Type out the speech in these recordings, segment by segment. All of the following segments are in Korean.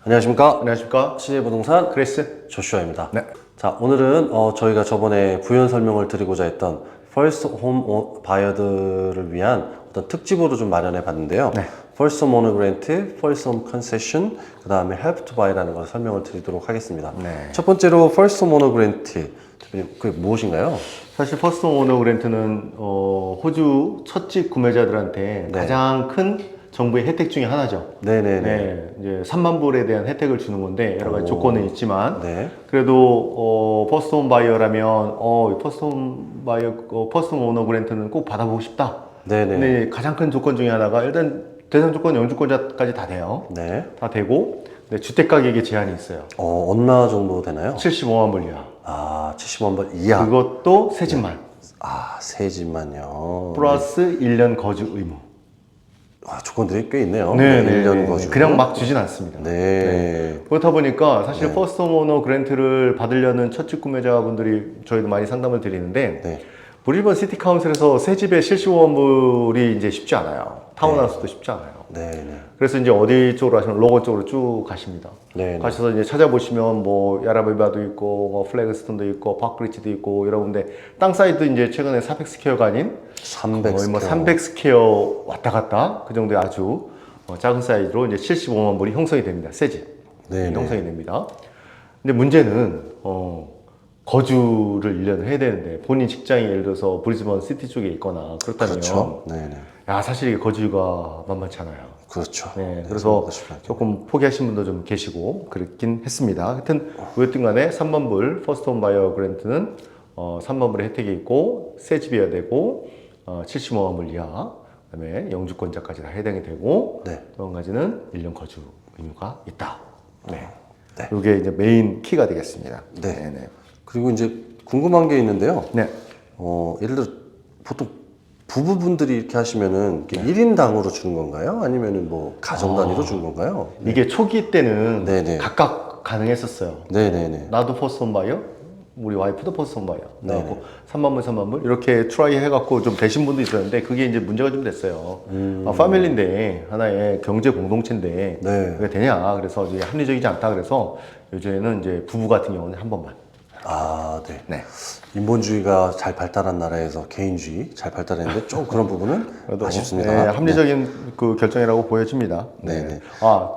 안녕하십니까? 안녕하십니까? CJ부동산 크리스. 조슈아입니다. 네. 자, 오늘은 저희가 저번에 부연 설명을 드리고자 했던 First Home 바이어들을 위한 어떤 특집으로 좀 마련해 봤는데요. 네. First Home Owner Grant, First Home Concession, 그 다음에 Help to Buy라는 것을 설명을 드리도록 하겠습니다. 네. 첫 번째로 First Home Owner Grant, 대표님, 그게 무엇인가요? 사실 퍼스트 오너 그랜트는 호주 첫집 구매자들한테 네. 가장 큰 정부의 혜택 중에 하나죠. 네네네. 네, 이제 3만 불에 대한 혜택을 주는 건데 여러 가지 조건은 있지만 네. 그래도 퍼스트 홈 바이어라면 퍼스트 홈 바이어 퍼스트 홈 오너 그랜트는 꼭 받아보고 싶다. 네네. 근데 가장 큰 조건 중에 하나가 일단 대상 조건, 영주권자까지 다 돼요. 네. 다 되고 주택 가격에 제한이 있어요. 얼마 정도 되나요? 75만 불 이하. 아, 70만 원 이하. 그것도 새 집만. 아, 세 집만요. 플러스 1년 거주 의무. 아, 조건들이 꽤 있네요. 네, 1년 거주. 그냥 막 주진 않습니다. 네. 그렇다 보니까 사실 퍼스트 홈 오너 그랜트를 받으려는 첫집 구매자분들이 저희도 많이 상담을 드리는데 네. 브리즈번 시티 카운슬에서 새 집의 실시원물이 이제 쉽지 않아요. 타운하우스도 쉽지 않아요. 네. 그래서 이제 어디 쪽으로 하시면 로건 쪽으로 쭉 가십니다. 네. 가셔서 이제 찾아보시면 뭐 야라비바도 있고 뭐 플래그스톤도 있고 파크리치도 있고 여러 군데 땅 사이도 이제 최근에 400스퀘어가 아닌 300 거의 뭐 스퀘어. 300스퀘어 왔다 갔다 그 정도의 아주 작은 사이즈로 이제 75만 불이 형성이 됩니다. 새 집. 네네. 형성이 됩니다. 근데 문제는 거주를 1년을 해야 되는데 본인 직장이 예를 들어서 브리즈번 시티 쪽에 있거나 그렇다면 그렇죠. 네네. 야 사실 이게 거주가 만만치 않아요. 그렇죠. 네, 그래서 조금 포기하신 분도 좀 계시고 그렇긴 했습니다. 하여튼 어쨌든 간에 3만 불 퍼스트 홈 바이어 그랜트는 3만 불의 혜택이 있고 새 집이어야 되고 75만 불 이하 그다음에 영주권자까지 다 해당이 되고 네. 또 한 가지는 1년 거주 의무가 있다. 네. 네. 이게 이제 메인 키가 되겠습니다. 네. 네. 그리고 이제 궁금한 게 있는데요. 네. 예를 들어 보통 부부분들이 이렇게 하시면은 이렇게 1인당으로 주는 건가요? 아니면은 뭐 가정 단위로 주는 건가요? 이게 초기 때는 네네. 각각 가능했었어요. 네네네. 나도 퍼스트 홈 바이어, 우리 와이프도 퍼스트 홈 바이어. 네. 그래갖고 3만 불, 3만 불 이렇게 트라이 해갖고 좀 되신 분도 있었는데 그게 이제 문제가 좀 됐어요. 패밀리인데 하나의 경제 공동체인데 네. 그게 되냐? 그래서 이제 합리적이지 않다. 그래서 요즘에는 이제 부부 같은 경우는 한 번만. 아, 네. 네. 인본주의가 잘 발달한 나라에서 개인주의 잘 발달했는데 좀 그런 부분은 아쉽습니다. 네, 합리적인 그 결정이라고 보여집니다. 네네.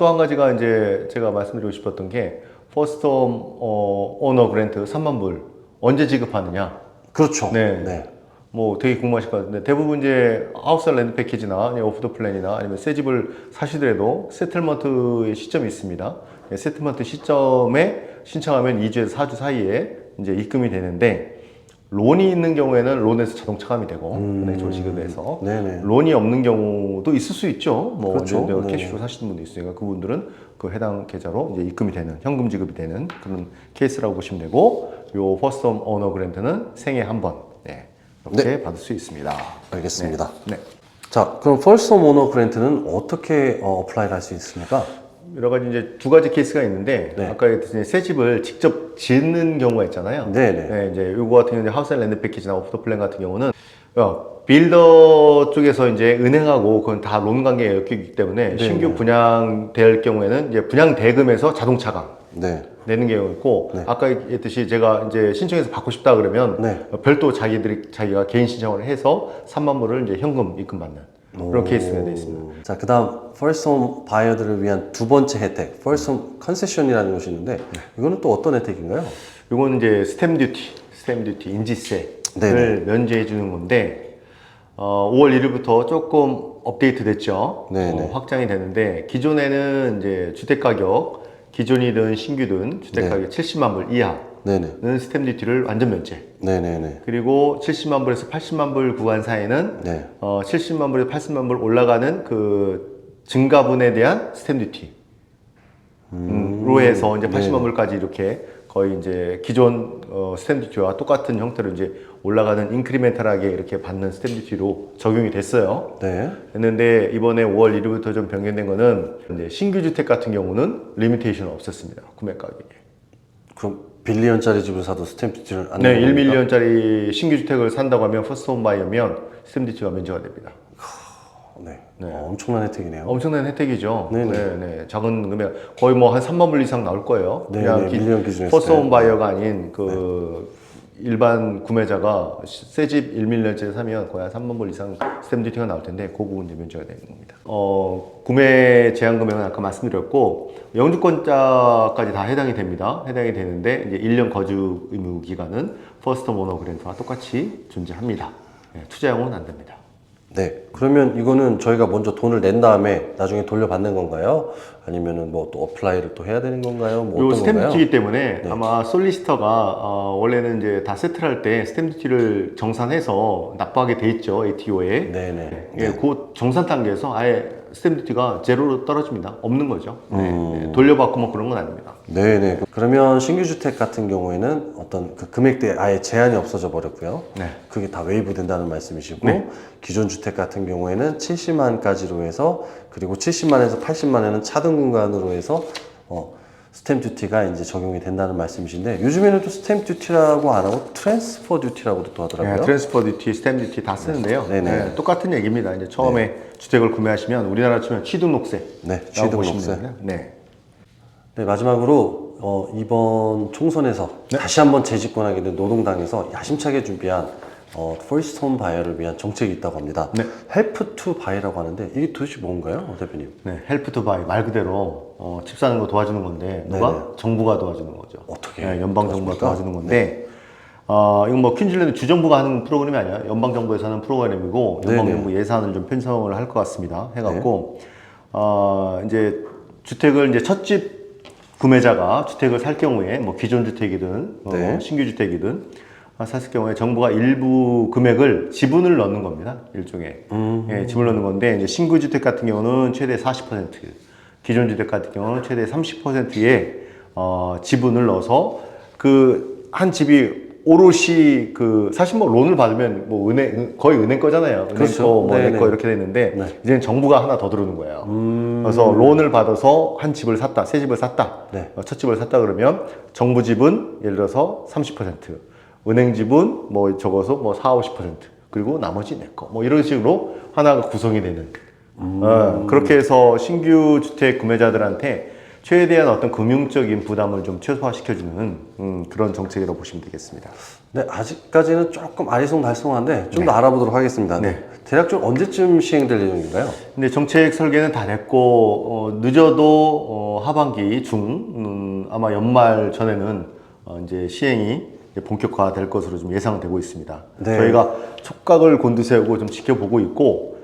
또 한 가지가 이제 제가 말씀드리고 싶었던 게 퍼스트 홈 오너 그랜트 3만 불 언제 지급하느냐? 그렇죠. 네. 네. 뭐 되게 궁금하실 것 같은데 대부분 이제 하우스 랜드 패키지나 오프 더 플랜이나 아니면 새 집을 사시더라도 세틀먼트의 시점이 있습니다. 세틀먼트 시점에 신청하면 2주에서 4주 사이에 이제 입금이 되는데 론이 있는 경우에는 론에서 자동 차감이 되고 은행 조직에서 네네. 론이 없는 경우도 있을 수 있죠. 뭐 그렇죠. 언제 네. 캐시로 사시는 분도 있으니까 그분들은 그 해당 계좌로 이제 입금이 되는 현금 지급이 되는 그런 케이스라고 보시면 되고 요 퍼스트 홈 오너 그랜트는 생애 한 번 이렇게 받을 수 있습니다. 알겠습니다. 네. 자, 그럼 First Home Owner Grant는 어떻게 어플라이를 할 수 있습니까? 여러 가지 이제 두 가지 케이스가 있는데 네. 아까 얘기했듯이 새 집을 직접 짓는 경우가 있잖아요. 네네. 이제 요거 같은 경우는 하우스 랜드 패키지나 오프 더 플랜 같은 경우는 빌더 쪽에서 이제 은행하고 그건 다 론 관계에 엮이기 때문에 신규 분양될 경우에는 이제 분양 대금에서 자동 차감 네. 내는 경우가 있고 네. 아까 얘기했듯이 제가 이제 신청해서 받고 싶다 그러면 네. 별도 자기가 개인 신청을 해서 3만 불을 이제 현금 입금받는 그런 케이스가 되어 있습니다. 자, 그 다음 First Home 바이어들을 위한 두 번째 혜택, First Home Concession이라는 것이 있는데 이거는 또 어떤 혜택인가요? 이거는 이제 스탬 듀티, 인지세를 네네. 면제해 주는 건데 5월 1일부터 조금 업데이트 됐죠. 네네. 확장이 되는데 기존에는 이제 주택 가격 기존이든 신규든 주택 가격 70만 불 이하는 네네. 스탬 듀티를 완전 면제. 네네네. 그리고 70만 불에서 80만 불 구간 사이에는 네. 70만 불에서 80만 불 올라가는 그 증가분에 대한 스탬 듀티. 로 해서 이제 80만 불까지 이렇게 거의 이제 기존 스탬 듀티와 똑같은 형태로 이제 올라가는 인크리멘탈하게 이렇게 받는 스탬 듀티로 적용이 됐어요. 네. 했는데 이번에 5월 1일부터 좀 변경된 거는 이제 신규 주택 같은 경우는 리미테이션은 없었습니다. 구매 가격에. 그럼 빌리언짜리 집을 사도 스탬프 듀티를 안 네, 내는 겁니까? 1밀리언짜리 신규 주택을 산다고 하면 퍼스트 홈 바이어면 스탬 듀티가 면제가 됩니다. 네. 네. 엄청난 혜택이네요. 엄청난 혜택이죠. 네네. 네. 작은 금액 거의 뭐 한 3만 불 이상 나올 거예요. 네, 그냥 네, 밀리언 기준에서. 퍼스트 홈 바이어가 아닌 그 일반 구매자가 새 집 1밀리언짜리 사면 거의 한 3만 불 이상 스탬프 듀티가 나올 텐데 그 부분 이제 면제가 되는 겁니다. 구매 제한 금액은 아까 말씀드렸고 영주권자까지 다 해당이 됩니다. 해당이 되는데 이제 1년 거주 의무 기간은 퍼스트 오너 그랜트와 똑같이 존재합니다. 네, 투자용은 안 됩니다. 네. 그러면 이거는 저희가 먼저 돈을 낸 다음에 나중에 돌려받는 건가요? 아니면은 뭐 또 어플라이를 또 해야 되는 건가요? 뭐 요 어떤 스탬프 건가요? 듀티이기 때문에 네. 아마 솔리시터가 원래는 이제 다 세트를 할 때 스탬프 듀티를 정산해서 납부하게 돼 있죠. ATO에. 네네. 예, 그 정산 단계에서 아예 스탬프 듀티가 제로로 떨어집니다. 없는 거죠. 네, 돌려받고 뭐 그런 건 아닙니다. 네네. 그러면 신규 주택 같은 경우에는 어떤 그 금액대에 아예 제한이 없어져 버렸고요. 네. 그게 다 웨이브 된다는 말씀이시고 네. 기존 주택 같은 경우에는 70만까지로 해서 그리고 70만에서 80만에는 차등 공간으로 해서 스탬프 듀티가 이제 적용이 된다는 말씀이신데 요즘에는 또 스탬프 듀티라고 안 하고 트랜스퍼 듀티라고도 또 하더라고요. 네, 트랜스퍼 듀티, 스탬프 듀티 다 쓰는데요. 네네. 네, 똑같은 얘기입니다. 이제 처음에 주택을 구매하시면 우리나라 치면 취등록세. 네, 취등록세. 네. 네, 마지막으로 이번 총선에서 다시 한번 재집권하게 된 노동당에서 야심차게 준비한 퍼스트 홈 바이어를 위한 정책이 있다고 합니다. 네. 헬프 투 바이라고 하는데 이게 도대체 뭔가요, 대표님? 네, 헬프 투 바이 말 그대로 집 사는 거 도와주는 건데 누가? 네네. 정부가 도와주는 거죠. 어떻게 네, 연방 정부가 도와줍니까? 도와주는 건데 이건 뭐 퀸즐랜드 주정부가 하는 프로그램이 아니라 연방 정부에서 하는 프로그램이고 연방 네네. 정부 예산을 좀 편성을 할 것 같습니다. 해갖고 이제 주택을 이제 첫 집 구매자가 주택을 살 경우에 뭐 기존 주택이든 네. 신규 주택이든 샀을 경우에 정부가 일부 금액을 지분을 넣는 겁니다. 일종의 예, 지분을 넣는 건데 이제 신규 주택 같은 경우는 최대 40%, 기존 주택 같은 경우는 최대 30%의 지분을 넣어서 그 한 집이 오롯이 사실 뭐 론을 받으면 뭐 거의 은행 거잖아요. 은행 그렇죠. 거, 뭐 내 네네. 거 이렇게 되는데 네. 이제는 정부가 하나 더 들어오는 거예요. 그래서 론을 받아서 한 집을 샀다, 새 집을 샀다, 네. 첫 집을 샀다 그러면 정부 집은 예를 들어서 30%, 은행 집은 뭐 적어서 뭐 40, 50%, 그리고 나머지 내 거, 뭐 이런 식으로 하나가 구성이 되는. 그렇게 해서 신규 주택 구매자들한테 최대한 어떤 금융적인 부담을 좀 최소화시켜주는 그런 정책이라고 보시면 되겠습니다. 네, 아직까지는 조금 아리송달송한데 좀 더 알아보도록 하겠습니다. 네. 대략적으로 언제쯤 시행될 예정인가요? 근데 정책 설계는 다 됐고 늦어도 하반기 중 아마 연말 전에는 이제 시행이 이제 본격화될 것으로 좀 예상되고 있습니다. 네. 저희가 촉각을 곤두세우고 좀 지켜보고 있고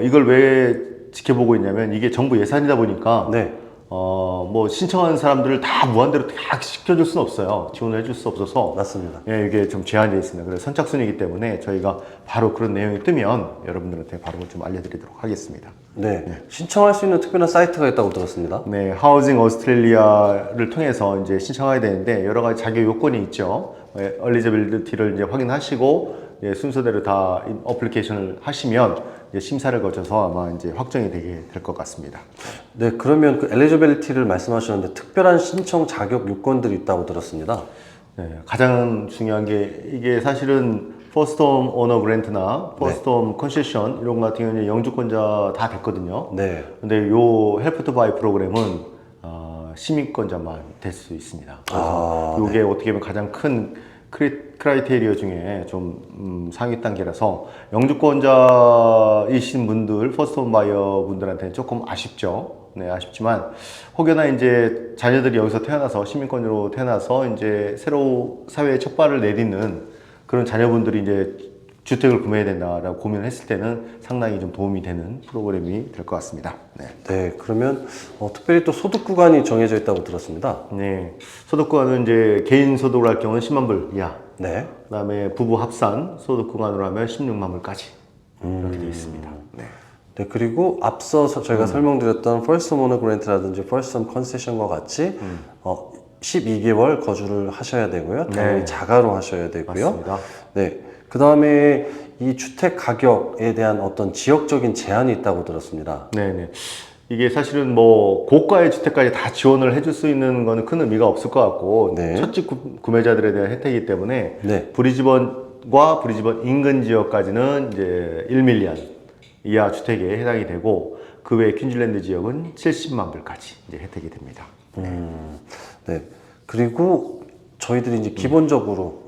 이걸 왜 지켜보고 있냐면 이게 정부 예산이다 보니까 네. 뭐 신청하는 사람들을 다 무한대로 다 시켜줄 수는 없어요. 지원을 해줄 수 없어서 맞습니다. 예, 이게 좀 제한되어 있습니다. 그래서 선착순이기 때문에 저희가 바로 그런 내용이 뜨면 여러분들한테 바로 좀 알려드리도록 하겠습니다. 네. 신청할 수 있는 특별한 사이트가 있다고 들었습니다. 네, 하우징 오스트레일리아를 통해서 이제 신청해야 되는데 여러 가지 자격 요건이 있죠. 엘리지빌리티를 이제 확인하시고 순서대로 다 어플리케이션을 하시면 이제 심사를 거쳐서 아마 이제 확정이 되게 될 것 같습니다. 네, 그러면 그 엘리지빌리티를 말씀하셨는데 특별한 신청 자격 요건들이 있다고 들었습니다. 네, 가장 중요한 게 이게 사실은 퍼스트홈 오너 그랜트나 퍼스트홈 컨세션 이런 거 같은 경우는 영주권자 다 됐거든요. 네. 근데 요 헬프 투 바이 프로그램은 시민권자만 될 수 있습니다. 그래서 이게 어떻게 보면 가장 큰 크라이테리어 중에 좀 상위 단계라서 영주권자이신 분들, 퍼스트홈 바이어 분들한테는 조금 아쉽죠. 네, 아쉽지만 혹여나 이제 자녀들이 여기서 태어나서 시민권으로 태어나서 이제 새로 사회에 첫 발을 내딛는 그런 자녀분들이 이제 주택을 구매해야 된다라고 고민을 했을 때는 상당히 좀 도움이 되는 프로그램이 될 것 같습니다. 네. 네, 그러면 특별히 또 소득 구간이 정해져 있다고 들었습니다. 네. 소득 구간은 이제 개인 소득을 할 경우는 10만 불 이하. 네. 그다음에 부부 합산 소득 구간으로 하면 16만 불까지 이렇게 되어 있습니다. 네. 네, 그리고 앞서 저희가 설명드렸던 퍼스트 오너 그랜트라든지 퍼스트 홈 컨세션과 같이 12개월 거주를 하셔야 되고요. 당연히 네. 자가로 하셔야 되고요. 맞습니다. 네. 그 다음에 이 주택 가격에 대한 어떤 지역적인 제한이 있다고 들었습니다. 네네. 이게 사실은 뭐 고가의 주택까지 다 지원을 해줄 수 있는 거는 큰 의미가 없을 것 같고 네. 첫집 구매자들에 대한 혜택이기 때문에 네. 브리즈번과 브리즈번 인근 지역까지는 이제 1밀리언 이하 주택에 해당이 되고 그 외 퀸즐랜드 지역은 70만 불까지 이제 혜택이 됩니다. 네. 그리고 저희들이 이제 기본적으로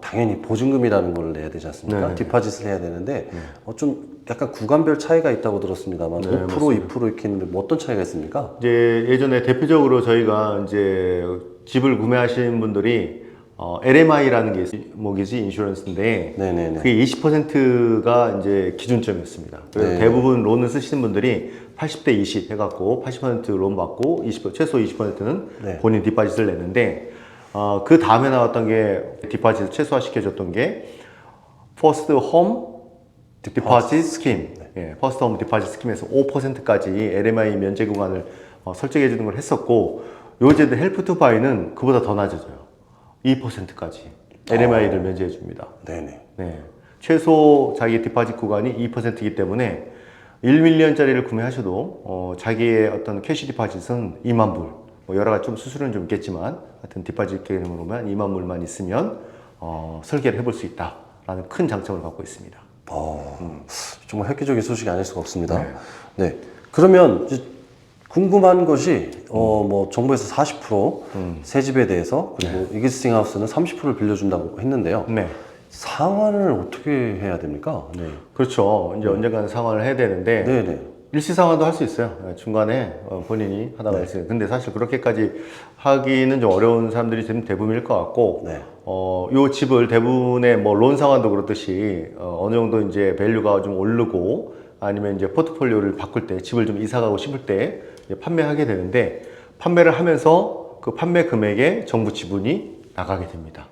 당연히 보증금이라는 걸 내야 되지 않습니까? 네. 디파짓을 해야 되는데 좀 약간 구간별 차이가 있다고 들었습니다만 네, 5% 맞습니다. 2% 이렇게 있는데 뭐 어떤 차이가 있습니까? 이제 예전에 대표적으로 저희가 이제 집을 구매하시는 분들이 LMI라는 게 모기지 인슈런스인데 네네네. 그게 20%가 이제 기준점이었습니다. 그래서 네. 대부분 론을 쓰시는 분들이 80대 20 해갖고 80%론 받고 최소 20%는 네. 본인 디파짓을 냈는데 그 다음에 나왔던 게 디파짓을 최소화 시켜줬던 게 퍼스트 홈 디파짓 스킴, 퍼스트 홈 디파짓 스킴에서 5%까지 LMI 면제 구간을 설정해 주는 걸 했었고 요제도 헬프 투 바이는 그보다 더 낮아져요. 2%까지 LMI를 면제해 줍니다. 네네. 네. 최소 자기 디파짓 구간이 2%이기 때문에 1밀리언짜리를 구매하셔도 자기의 어떤 캐시 디파짓은 2만 불. 뭐 여러 가지 좀 수수료는 좀 있겠지만 하여튼 디파짓 개념으로만 2만 불만 있으면 설계를 해볼 수 있다라는 큰 장점을 갖고 있습니다. 정말 획기적인 소식이 아닐 수가 없습니다. 네. 그러면 이제 궁금한 것이 뭐 정부에서 40% 새집에 대해서 그리고 이기스팅 하우스는 30%를 빌려준다고 했는데요. 네. 상환을 어떻게 해야 됩니까? 네. 그렇죠. 이제 언젠가는 상환을 해야 되는데 네네. 일시 상환도 할 수 있어요. 중간에 본인이 하다가 있어요. 근데 사실 그렇게까지 하기는 좀 어려운 사람들이 지금 대부분일 것 같고, 네. 요 집을 대부분의 뭐 론 상환도 그렇듯이 어느 정도 이제 밸류가 좀 오르고 아니면 이제 포트폴리오를 바꿀 때 집을 좀 이사 가고 싶을 때 이제 판매하게 되는데 판매를 하면서 그 판매 금액에 정부 지분이 나가게 됩니다.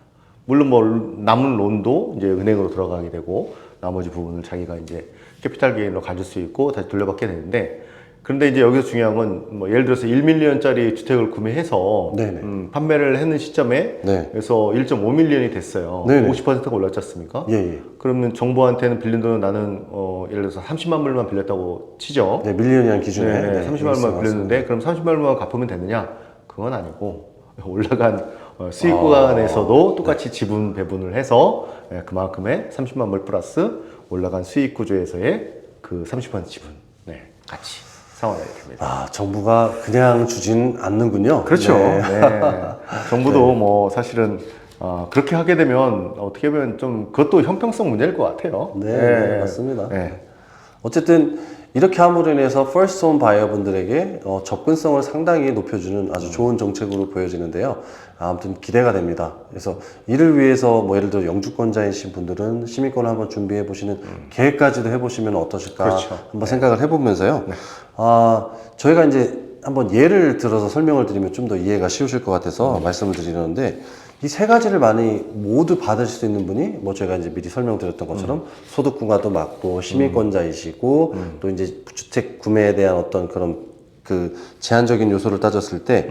물론 뭐 남은 론도 이제 은행으로 들어가게 되고 나머지 부분을 자기가 이제 캐피탈 게인으로 가질 수 있고 다시 돌려받게 되는데 그런데 이제 여기서 중요한 건 뭐 예를 들어서 1밀리언짜리 주택을 구매해서 네네. 판매를 했는 시점에 네. 그래서 1.5밀리언이 됐어요. 네네. 50%가 올랐지 않습니까? 예, 예. 그러면 정부한테는 빌린 돈은 나는 예를 들어서 30만 불만 빌렸다고 치죠. 네, 밀리언이라는 기준에. 네, 30만 불만 빌렸는데 그럼 30만 불만 갚으면 되느냐? 그건 아니고 올라간 수익 구간에서도 똑같이 지분 배분을 해서 그만큼의 30만 불 플러스 올라간 수익 구조에서의 그 30% 지분 같이 상환해야 됩니다. 아, 정부가 그냥 주진 않는군요. 그렇죠. 네. 정부도 뭐 사실은 그렇게 하게 되면 어떻게 보면 좀 그것도 형평성 문제일 것 같아요. 네, 맞습니다. 네. 어쨌든 이렇게 함으로 인해서 퍼스트 홈 바이어 분들에게 접근성을 상당히 높여주는 아주 좋은 정책으로 보여지는데요. 아무튼 기대가 됩니다. 그래서 이를 위해서 뭐 예를 들어 영주권자이신 분들은 시민권을 한번 준비해 보시는 계획까지도 해보시면 어떠실까 그렇죠. 한번 생각을 해보면서요. 저희가 이제 한번 예를 들어서 설명을 드리면 좀 더 이해가 쉬우실 것 같아서 말씀을 드리는데 이 세 가지를 많이 모두 받으실 수 있는 분이 뭐 제가 이제 미리 설명드렸던 것처럼 소득 구간도 맞고 시민권자이시고 또 이제 주택 구매에 대한 어떤 그런 그 제한적인 요소를 따졌을 때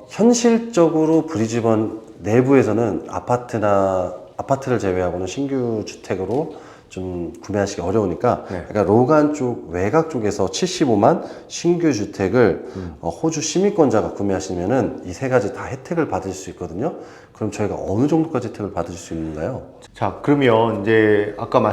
현실적으로 브리즈번 내부에서는 아파트를 제외하고는 신규 주택으로 좀 구매하시기 어려우니까 그러니까 로간 쪽 외곽 쪽에서 75만 신규 주택을 호주 시민권자가 구매하시면은 이 세 가지 다 혜택을 받으실 수 있거든요. 그럼 저희가 어느 정도까지 혜택을 받으실 수 있는가요? 자, 그러면 이제 아까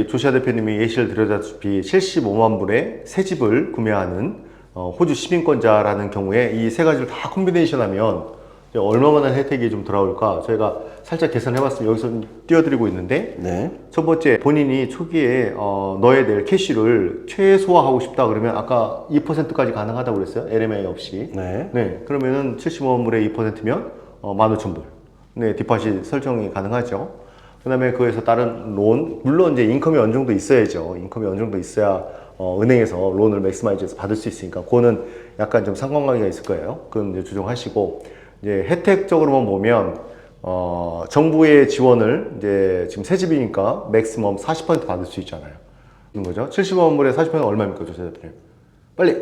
조시아 대표님이 예시를 드렸다시피 75만 불의 새 집을 구매하는 호주 시민권자라는 경우에 이 세 가지를 다 콤비네이션하면 얼마만한 혜택이 좀 돌아올까? 저희가 살짝 계산해봤으면 여기서 띄워드리고 있는데 네. 첫 번째, 본인이 초기에 넣어야 될 캐시를 최소화하고 싶다 그러면 아까 2%까지 가능하다고 그랬어요. LMA 없이. 네. 그러면은 75만 불의 2%면 15,000불. 네, 디파짓 설정이 가능하죠. 그 다음에 그에서 다른 론, 물론 이제 인컴이 어느 정도 있어야죠. 인컴이 어느 정도 있어야 은행에서 론을 맥시마이즈해서 받을 수 있으니까 그거는 약간 좀 상관관계가 있을 거예요. 그건 이제 조정하시고 이제 혜택적으로만 보면 정부의 지원을 이제 지금 새 집이니까 맥시멈 40% 받을 수 있잖아요. 이런 거죠. 70만 불에 40%는 얼마입니까, 조세님? 빨리.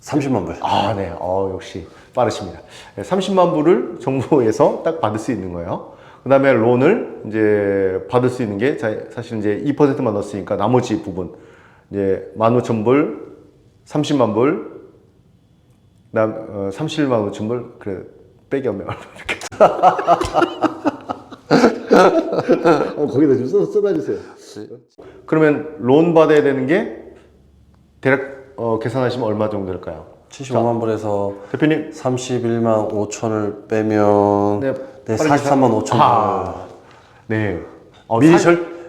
30만 불. 네. 역시 빠르십니다. 30만 불을 정부에서 딱 받을 수 있는 거예요. 그 다음에 론을 이제 받을 수 있는 게 사실 이제 2%만 넣었으니까 나머지 부분 이제 15,000불, 30만 불, 그다음 31만 5천 불 그래 빼기 하면 얼마 이렇게 거기다 좀 써놔주세요. 그러면 론 받아야 되는 게 대략 계산하시면 얼마 정도 될까요? 75만 불에서 대표님 31만 5천을 빼면 네, 네, 빠르게 43만 5천 불. 네.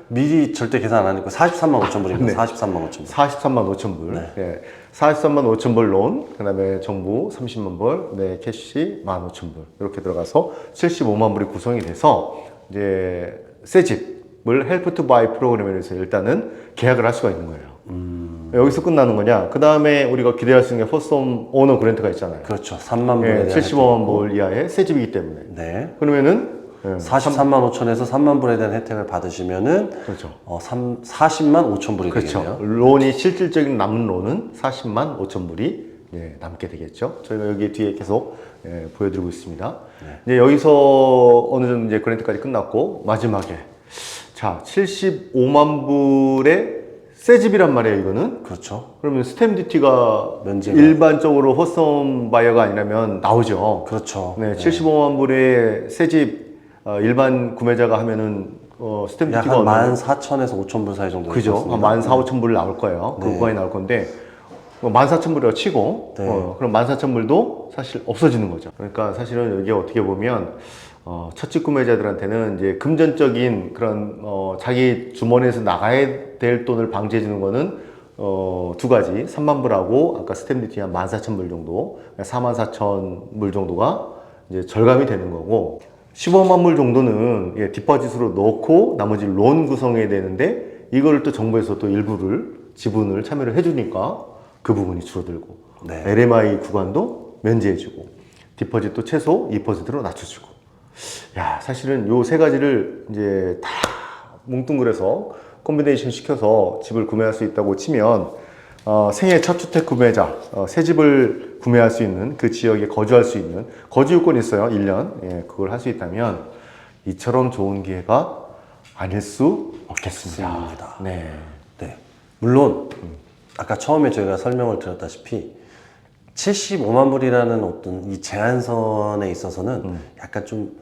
미리 절대 계산 안 했고 43만 5천 불입니다. 네. 43만 5천 불. 43만 5천 불. 네. 43만 5천 불 론, 그 다음에 정부 30만 불, 네, 캐시 1만 5천 불. 이렇게 들어가서 75만 불이 구성이 돼서 이제 새 집을 헬프 투 바이 프로그램에서 일단은 계약을 할 수가 있는 거예요. 여기서 끝나는 거냐? 그 다음에 우리가 기대할 수 있는 게 퍼스트 홈 오너 그랜트가 있잖아요. 그렇죠. 3만 불에 네, 대한 75만 불 이하의 새 집이기 때문에. 네. 그러면은 43만 5천에서 3만 불에 대한 혜택을 받으시면은 그렇죠. 40만 5천 불이 그렇죠. 되겠네요. 론이 실질적인 남는 론은 40만 5천 불이 남게 되겠죠. 저희가 여기 뒤에 계속 보여드리고 있습니다. 이제 여기서 어느 정도 이제 그랜트까지 끝났고 마지막에 자 75만 불의 새 집이란 말이에요. 이거는 그렇죠. 그러면 스탬 듀티가 면제가- 일반적으로 호스홈 바이어가 아니라면 나오죠. 그렇죠. 네, 75만 불의 새 집 일반 구매자가 하면은 스탬 약 듀티가 한 14,000에서 5천 불 사이 정도 그죠? 있습니다. 한 14,500불 나올 거예요. 그 구간이 나올 건데 14,000불이라고 치고 네. 그럼 14,000불도 사실 없어지는 거죠. 그러니까 사실은 이게 어떻게 보면 첫집 구매자들한테는 이제 금전적인 그런 자기 주머니에서 나가야 될 돈을 방지해 주는 거는 두 가지 3만 불하고 아까 스탬 듀티 한 14,000불 정도 44,000불 정도가 이제 절감이 되는 거고 15만 불 정도는 디파짓으로 넣고 나머지 론 구성해야 되는데 이걸 또 정부에서 또 일부를 지분을 참여를 해주니까 그 부분이 줄어들고 네. LMI 구간도 면제해주고 디퍼짓도 최소 2%로 낮춰주고 야 사실은 요 세 가지를 이제 다 뭉뚱그려서 콤비네이션 시켜서 집을 구매할 수 있다고 치면 생애 첫 주택 구매자 새 집을 구매할 수 있는 그 지역에 거주할 수 있는 거주 요건이 있어요 1년 그걸 할 수 있다면 이처럼 좋은 기회가 아닐 수 없겠습니다. 맞습니다. 네. 네. 물론 아까 처음에 저희가 설명을 드렸다시피 75만 불이라는 어떤 이 제한선에 있어서는 약간 좀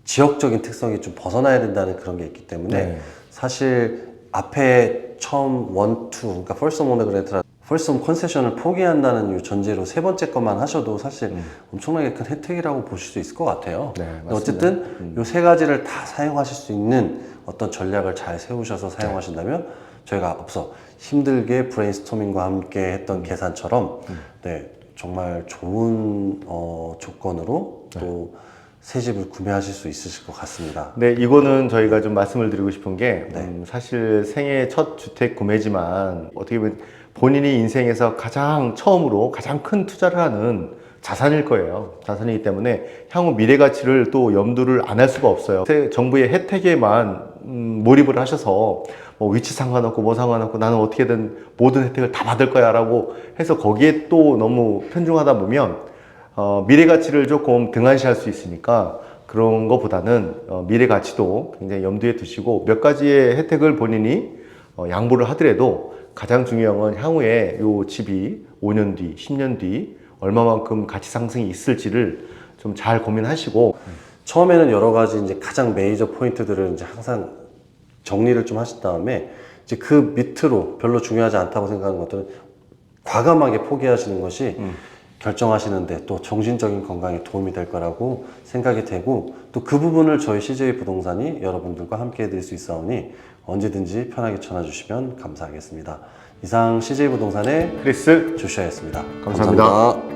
지역적인 특성이 좀 벗어나야 된다는 그런 게 있기 때문에 네. 사실 앞에 처음 그러니까 퍼스트 홈 오너 그랜트라 퍼스트 홈 컨세션을 포기한다는 이 전제로 세 번째 것만 하셔도 사실 엄청나게 큰 혜택이라고 보실 수 있을 것 같아요. 네, 근데 어쨌든 이 세 가지를 다 사용하실 수 있는 어떤 전략을 잘 세우셔서 사용하신다면 저희가 앞서 힘들게 브레인스토밍과 함께 했던 계산처럼 네, 정말 좋은 조건으로 또 새 집을 구매하실 수 있으실 것 같습니다. 네, 이거는 저희가 좀 말씀을 드리고 싶은 게 사실 생애 첫 주택 구매지만 어떻게 보면 본인이 인생에서 가장 처음으로 가장 큰 투자를 하는 자산일 거예요. 자산이기 때문에 향후 미래 가치를 또 염두를 안 할 수가 없어요. 정부의 혜택에만 몰입을 하셔서 뭐 위치 상관없고 뭐 상관없고 나는 어떻게든 모든 혜택을 다 받을 거야 라고 해서 거기에 또 너무 편중하다 보면 미래 가치를 조금 등한시할 수 있으니까 그런 것보다는 미래 가치도 굉장히 염두에 두시고 몇 가지의 혜택을 본인이 양보를 하더라도 가장 중요한 건 향후에 요 집이 5년 뒤, 10년 뒤 얼마만큼 가치 상승이 있을지를 좀 잘 고민하시고 처음에는 여러 가지 이제 가장 메이저 포인트들을 이제 항상 정리를 좀 하신 다음에 이제 그 밑으로 별로 중요하지 않다고 생각하는 것들은 과감하게 포기하시는 것이 결정하시는데 또 정신적인 건강에 도움이 될 거라고 생각이 되고 또 그 부분을 저희 CJ 부동산이 여러분들과 함께 해드릴 수 있사오니 언제든지 편하게 전화 주시면 감사하겠습니다. 이상 CJ 부동산의 크리스 조슈아였습니다. 감사합니다.